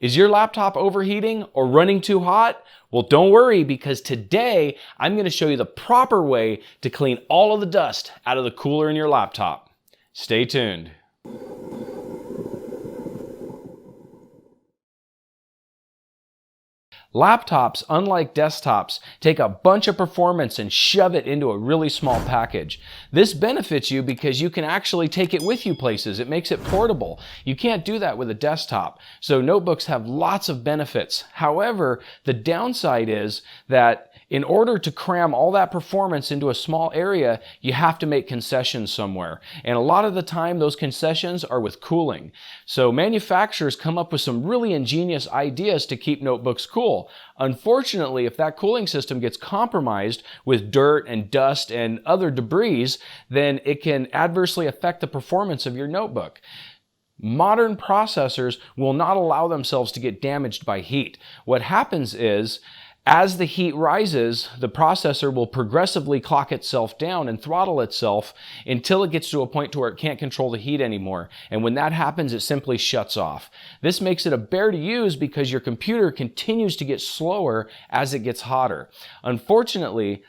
Is your laptop overheating or running too hot? Well, don't worry, because today I'm going to show you the proper way to clean all of the dust out of the cooler in your laptop. Stay tuned. Laptops, unlike desktops, take a bunch of performance and shove it into a really small package. This benefits you because you can actually take it with you places. It makes it portable. You can't do that with a desktop. So notebooks have lots of benefits. However, the downside is that in order to cram all that performance into a small area, you have to make concessions somewhere. And a lot of the time, those concessions are with cooling. So manufacturers come up with some really ingenious ideas to keep notebooks cool. Unfortunately, if that cooling system gets compromised with dirt and dust and other debris, then it can adversely affect the performance of your notebook. Modern processors will not allow themselves to get damaged by heat. What happens is, as the heat rises, the processor will progressively clock itself down and throttle itself until it gets to a point to where it can't control the heat anymore. And when that happens, it simply shuts off. This makes it a bear to use because your computer continues to get slower as it gets hotter. Unfortunately,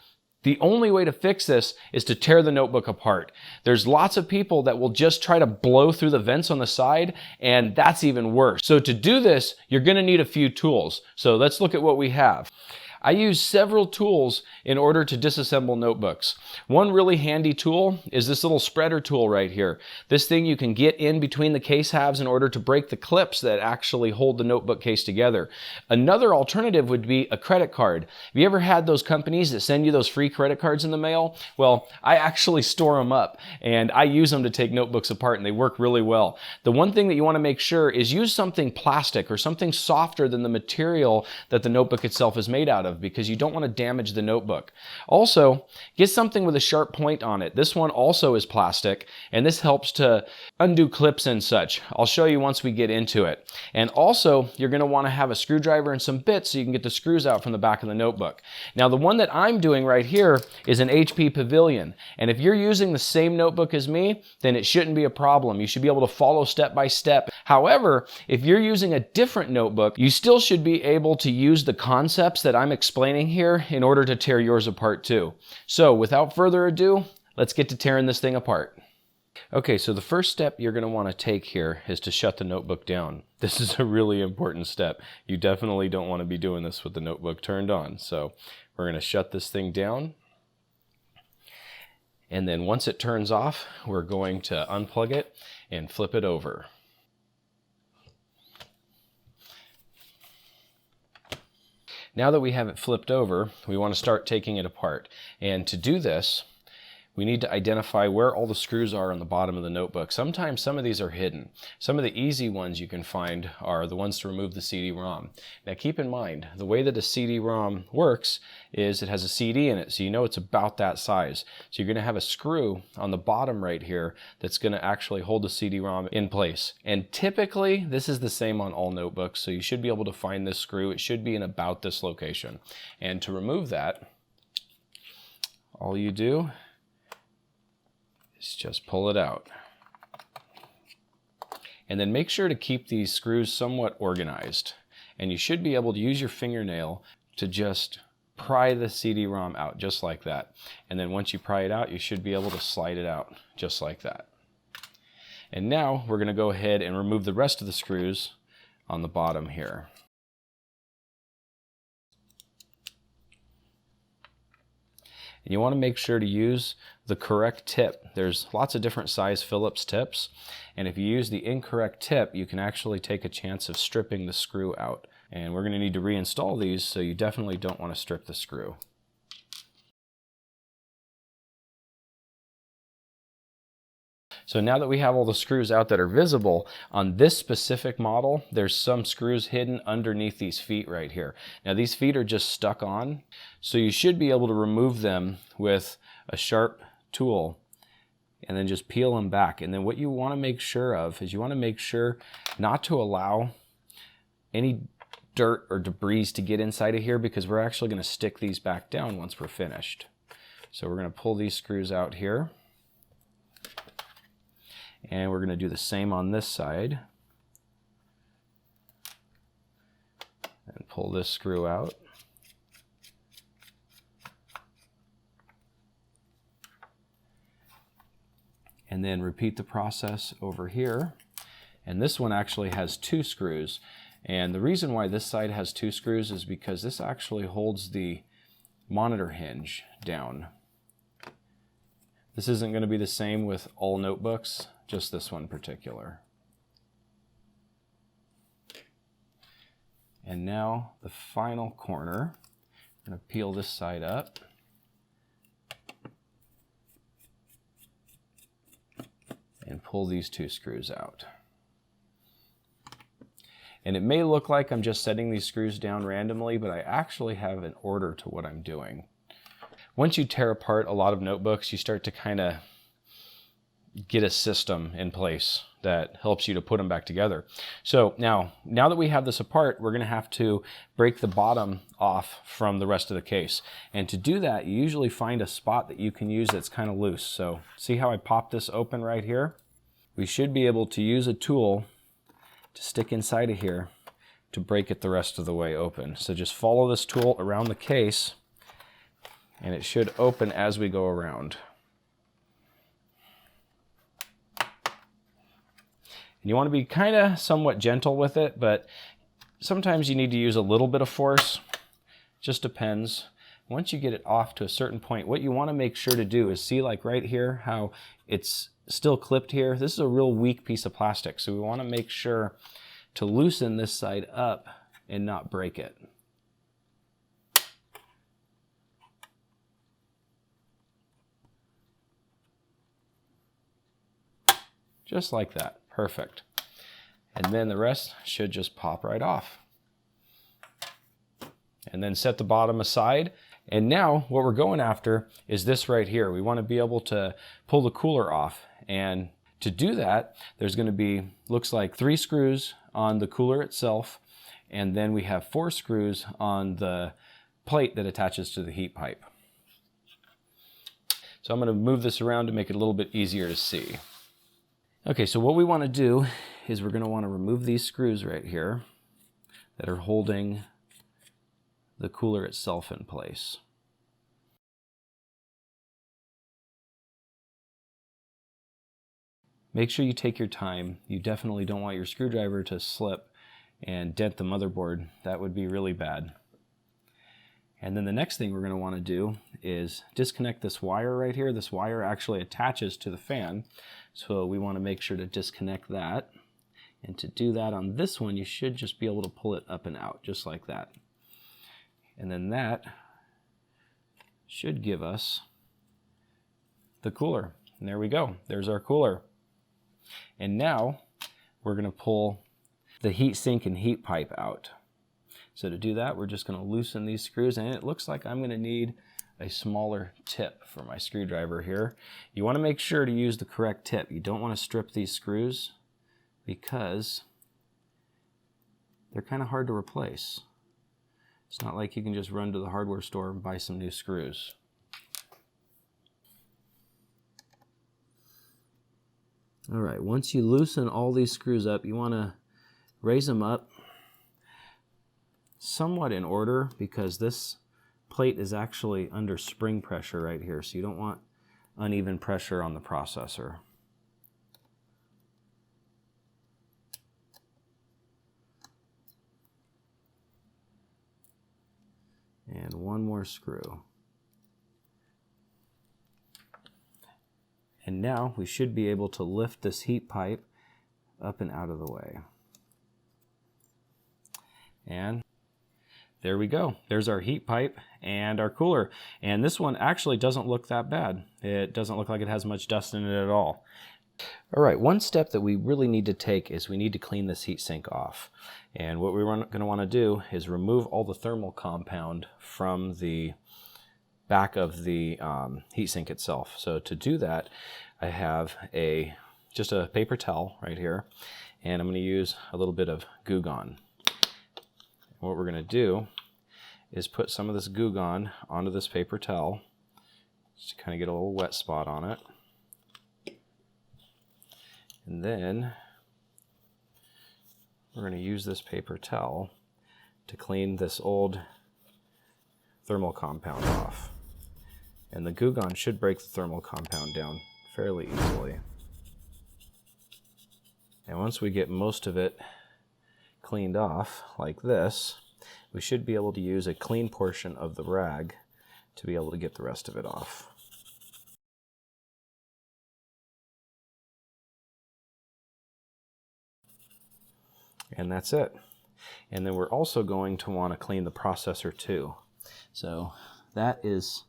the only way to fix this is to tear the notebook apart. There's lots of people that will just try to blow through the vents on the side, and that's even worse. So to do this, you're going to need a few tools. So let's look at what we have. I use several tools in order to disassemble notebooks. One really handy tool is this little spreader tool right here. This thing you can get in between the case halves in order to break the clips that actually hold the notebook case together. Another alternative would be a credit card. Have you ever had those companies that send you those free credit cards in the mail? Well, I actually store them up and I use them to take notebooks apart, and they work really well. The one thing that you want to make sure is use something plastic or something softer than the material that the notebook itself is made out of, because you don't want to damage the notebook. Also, get something with a sharp point on it. This one also is plastic, and this helps to undo clips and such. I'll show you once we get into it. And also, you're going to want to have a screwdriver and some bits so you can get the screws out from the back of the notebook. Now, the one that I'm doing right here is an HP Pavilion, and if you're using the same notebook as me, then it shouldn't be a problem. You should be able to follow step by step. However, if you're using a different notebook, you still should be able to use the concepts that I'm explaining here in order to tear yours apart too. So without further ado, let's get to tearing this thing apart. Okay, so the first step you're going to want to take here is to shut the notebook down. This is a really important step. You definitely don't want to be doing this with the notebook turned on. So we're going to shut this thing down. And then once it turns off, we're going to unplug it and flip it over. Now that we have it flipped over, we want to start taking it apart. And to do this, we need to identify where all the screws are on the bottom of the notebook. Sometimes some of these are hidden. Some of the easy ones you can find are the ones to remove the CD-ROM. Now keep in mind, the way that a CD-ROM works is it has a CD in it, so you know it's about that size. So you're going to have a screw on the bottom right here that's going to actually hold the CD-ROM in place. And typically, this is the same on all notebooks, so you should be able to find this screw. It should be in about this location. And to remove that, all you do is just pull it out. And then make sure to keep these screws somewhat organized. And you should be able to use your fingernail to just pry the CD-ROM out just like that. And then once you pry it out, you should be able to slide it out just like that. And now we're going to go ahead and remove the rest of the screws on the bottom here. And you want to make sure to use the correct tip. There's lots of different size Phillips tips, and if you use the incorrect tip, you can actually take a chance of stripping the screw out. And we're going to need to reinstall these, so you definitely don't want to strip the screw. So now that we have all the screws out that are visible, on this specific model, there's some screws hidden underneath these feet right here. Now these feet are just stuck on, so you should be able to remove them with a sharp tool and then just peel them back. And then what you want to make sure of is you want to make sure not to allow any dirt or debris to get inside of here, because we're actually going to stick these back down once we're finished. So we're going to pull these screws out here. And we're going to do the same on this side. pull this screw out. And then repeat the process over here. And this one actually has 2 screws. And the reason why this side has 2 screws is because this actually holds the monitor hinge down. This isn't going to be the same with all notebooks, just this one particular. And now the final corner. I'm going to peel this side up. And pull these 2 screws out. And it may look like I'm just setting these screws down randomly, but I actually have an order to what I'm doing. Once you tear apart a lot of notebooks, you start to kind of get a system in place that helps you to put them back together. So now that we have this apart, we're going to have to break the bottom off from the rest of the case. And to do that, you usually find a spot that you can use that's kind of loose. So see how I pop this open right here? We should be able to use a tool to stick inside of here to break it the rest of the way open. So just follow this tool around the case and it should open as we go around. And you want to be kind of somewhat gentle with it, but sometimes you need to use a little bit of force. Just depends. Once you get it off to a certain point, what you want to make sure to do is see, like right here, how it's still clipped here. This is a real weak piece of plastic, so we want to make sure to loosen this side up and not break it. Just like that. Perfect. And then the rest should just pop right off. And then set the bottom aside. And now what we're going after is this right here. We want to be able to pull the cooler off. And to do that, there's going to be, looks like 3 screws on the cooler itself. And then we have 4 screws on the plate that attaches to the heat pipe. So I'm going to move this around to make it a little bit easier to see. Okay, so what we want to do is we're going to want to remove these screws right here that are holding the cooler itself in place. Make sure you take your time. You definitely don't want your screwdriver to slip and dent the motherboard. That would be really bad. And then the next thing we're going to want to do is disconnect this wire right here. This wire actually attaches to the fan, so we want to make sure to disconnect that. And to do that on this one, you should just be able to pull it up and out, just like that. And then that should give us the cooler. And there we go. There's our cooler. And now we're going to pull the heat sink and heat pipe out. So to do that, we're just going to loosen these screws, and it looks like I'm going to need a smaller tip for my screwdriver here. You want to make sure to use the correct tip. You don't want to strip these screws because they're kind of hard to replace. It's not like you can just run to the hardware store and buy some new screws. All right, once you loosen all these screws up, you want to raise them up somewhat in order because this plate is actually under spring pressure right here, so you don't want uneven pressure on the processor. And one more screw. And now we should be able to lift this heat pipe up and out of the way. And there we go. There's our heat pipe and our cooler. And this one actually doesn't look that bad. It doesn't look like it has much dust in it at all. All right, one step that we really need to take is we need to clean this heat sink off. And what we're going to want to do is remove all the thermal compound from the back of the heatsink itself. So to do that, I have just a paper towel right here, and I'm going to use a little bit of Goo Gone. What we're going to do is put some of this Goo Gone onto this paper towel, just to kind of get a little wet spot on it. And then we're going to use this paper towel to clean this old thermal compound off. And the Goo Gone should break the thermal compound down fairly easily. And once we get most of it cleaned off like this, we should be able to use a clean portion of the rag to be able to get the rest of it off. And that's it. And then we're also going to want to clean the processor too. So that is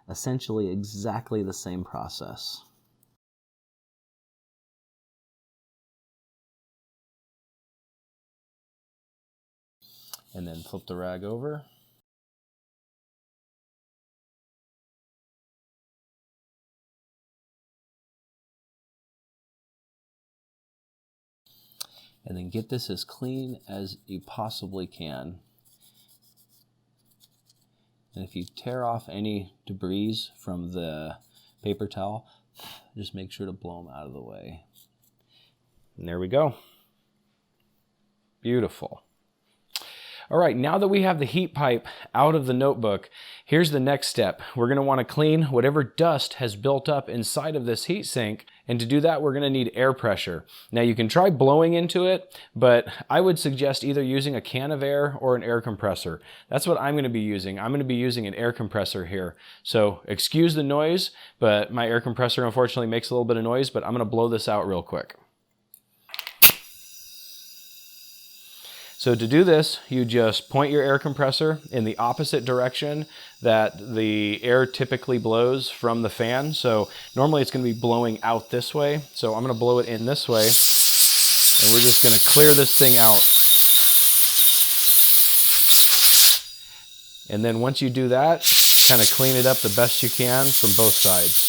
essentially exactly the same process. And then flip the rag over. And then get this as clean as you possibly can. And if you tear off any debris from the paper towel, just make sure to blow them out of the way. And there we go. Beautiful. All right, now that we have the heat pipe out of the notebook, here's the next step. We're going to want to clean whatever dust has built up inside of this heat sink. And to do that, we're going to need air pressure. Now you can try blowing into it, but I would suggest either using a can of air or an air compressor. That's what I'm going to be using. I'm going to be using an air compressor here. So excuse the noise, but my air compressor unfortunately makes a little bit of noise, but I'm going to blow this out real quick. So to do this, you just point your air compressor in the opposite direction that the air typically blows from the fan. So normally it's going to be blowing out this way. So I'm going to blow it in this way, and we're just going to clear this thing out. And then once you do that, kind of clean it up the best you can from both sides.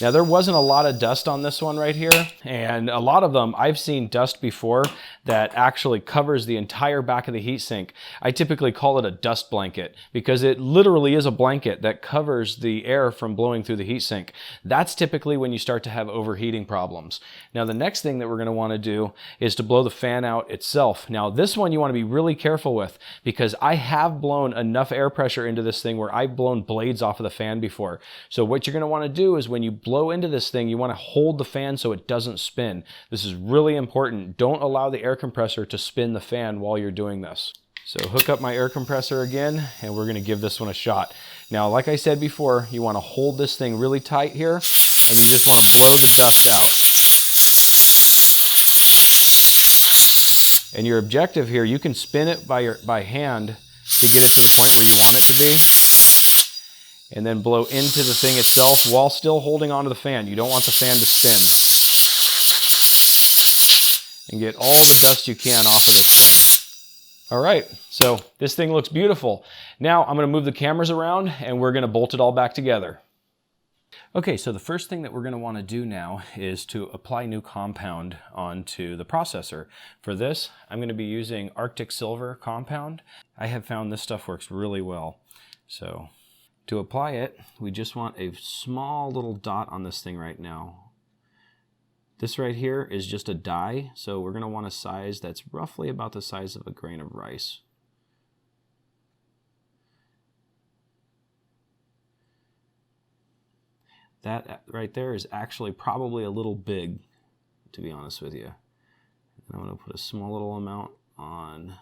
Now there wasn't a lot of dust on this one right here, and a lot of them I've seen dust before that actually covers the entire back of the heatsink. I typically call it a dust blanket because it literally is a blanket that covers the air from blowing through the heatsink. That's typically when you start to have overheating problems. Now the next thing that we're going to want to do is to blow the fan out itself. Now this one you want to be really careful with because I have blown enough air pressure into this thing where I've blown blades off of the fan before. So what you're going to want to do is when you blow into this thing, you want to hold the fan so it doesn't spin. This is really important. Don't allow the air compressor to spin the fan while you're doing this. So hook up my air compressor again, and we're going to give this one a shot. Now, like I said before, you want to hold this thing really tight here, and you just want to blow the dust out. And your objective here, you can spin it by hand to get it to the point where you want it to be, and then blow into the thing itself while still holding onto the fan. You don't want the fan to spin. And get all the dust you can off of this thing. All right, so this thing looks beautiful. Now I'm going to move the cameras around and we're going to bolt it all back together. Okay, so the first thing that we're going to want to do now is to apply new compound onto the processor. For this, I'm going to be using Arctic Silver compound. I have found this stuff works really well. So to apply it, we just want a small little dot on this thing right now. This right here is just a dye, so we're going to want a size that's roughly about the size of a grain of rice. That right there is actually probably a little big, to be honest with you. And I'm going to put a small little amount on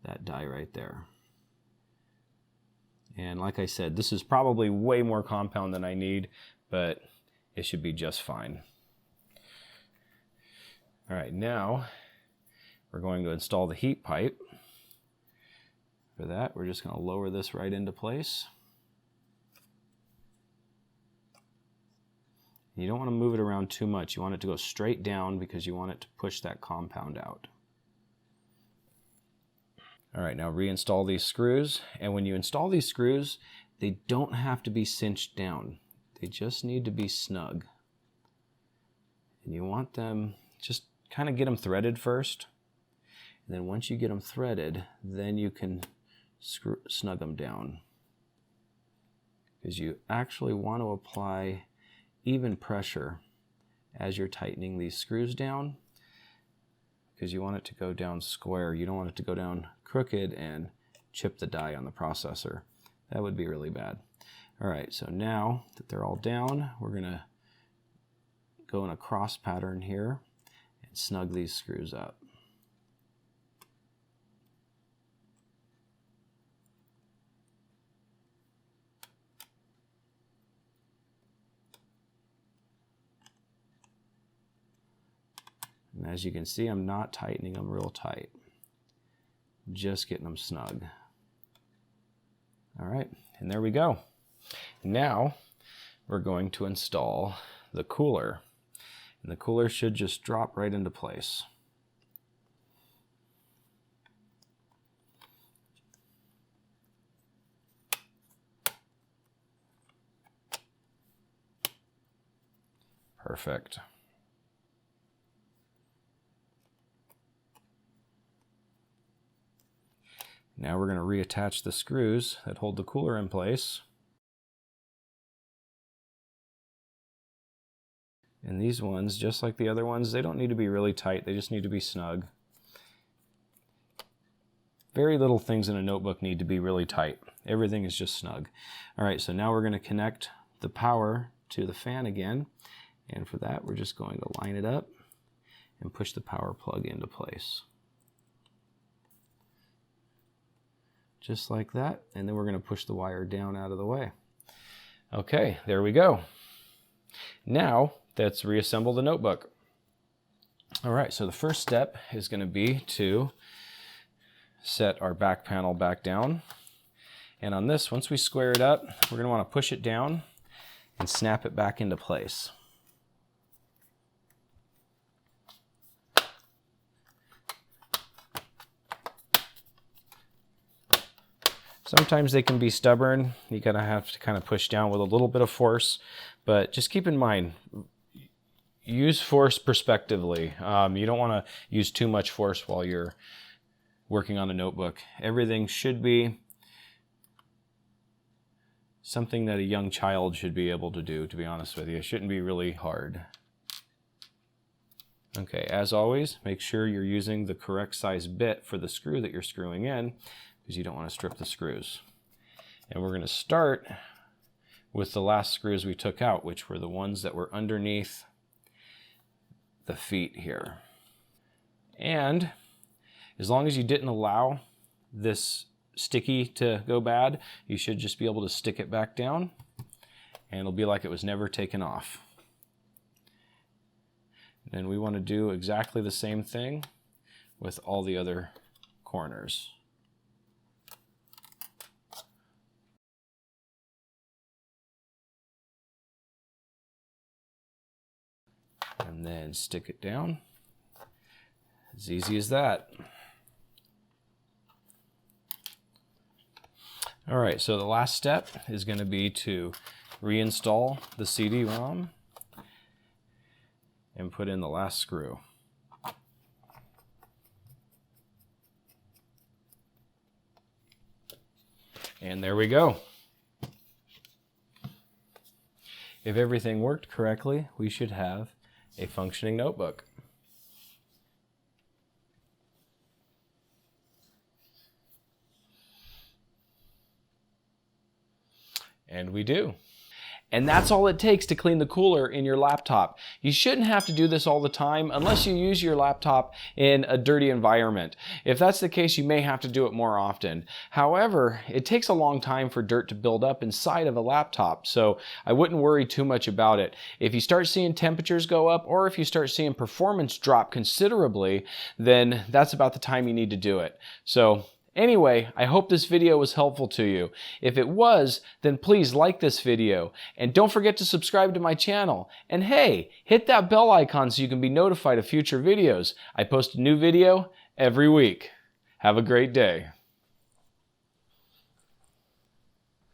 that dye right there. And like I said, this is probably way more compound than I need, but it should be just fine. All right, now we're going to install the heat pipe. For that, we're just going to lower this right into place. You don't want to move it around too much. You want it to go straight down because you want it to push that compound out. All right, now reinstall these screws. And when you install these screws, they don't have to be cinched down. They just need to be snug. And you want them, just kind of get them threaded first. And then once you get them threaded, then you can snug them down. Because you actually want to apply even pressure as you're tightening these screws down. because you want it to go down square. You don't want it to go down crooked and chip the die on the processor. That would be really bad. All right, so now that they're all down, we're gonna go in a cross pattern here and snug these screws up. And as you can see, I'm not tightening them real tight. Just getting them snug. All right, and there we go. Now we're going to install the cooler. And the cooler should just drop right into place. Perfect. Now we're going to reattach the screws that hold the cooler in place. And these ones, just like the other ones, they don't need to be really tight, they just need to be snug. Very little things in a notebook need to be really tight. Everything is just snug. All right, so now we're going to connect the power to the fan again. And for that, we're just going to line it up and push the power plug into place. Just like that, and then we're going to push the wire down out of the way. Okay, there we go. Now, let's reassemble the notebook. All right, so the first step is going to be to set our back panel back down. And on this, once we square it up, we're going to want to push it down and snap it back into place. Sometimes they can be stubborn. You're gonna have to kind of push down with a little bit of force, but just keep in mind, use force prospectively. You don't want to use too much force while you're working on a notebook. Everything should be something that a young child should be able to do, to be honest with you. It shouldn't be really hard. Okay, as always, make sure you're using the correct size bit for the screw that you're screwing in, because you don't want to strip the screws. And we're going to start with the last screws we took out, which were the ones that were underneath the feet here. And as long as you didn't allow this sticky to go bad, you should just be able to stick it back down and it'll be like it was never taken off. And we want to do exactly the same thing with all the other corners. And then stick it down. As easy as that. All right, so the last step is going to be to reinstall the CD-ROM and put in the last screw. And there we go. If everything worked correctly, we should have a functioning notebook. And we do. And that's all it takes to clean the cooler in your laptop. You shouldn't have to do this all the time unless you use your laptop in a dirty environment. If that's the case, you may have to do it more often. However, it takes a long time for dirt to build up inside of a laptop, so I wouldn't worry too much about it. If you start seeing temperatures go up, or if you start seeing performance drop considerably, then that's about the time you need to do it. So anyway, I hope this video was helpful to you. If it was, then please like this video. And don't forget to subscribe to my channel. And hey, hit that bell icon so you can be notified of future videos. I post a new video every week. Have a great day.